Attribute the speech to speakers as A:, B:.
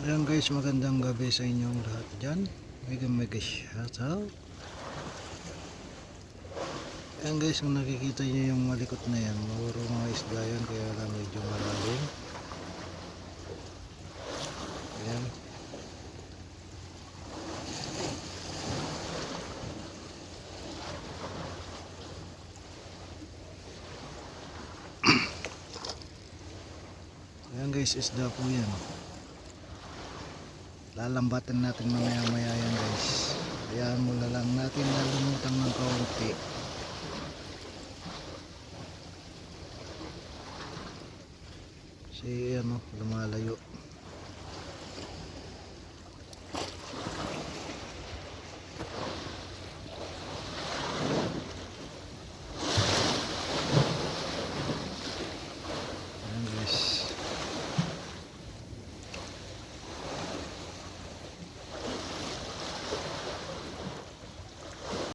A: Ayan guys, magandang gabi sa inyong lahat dyan. Mega shout out. Ayan guys, kung nakikita nyo yung malikot na yan, mawaro mga isda yan, kaya lang medyo malalim. Ayan. Ayan guys, isda po yan. Lalambatan natin mamaya yan guys. Ayan muna lang natin nalumutan ng kaunti. Si ano, lumalayo.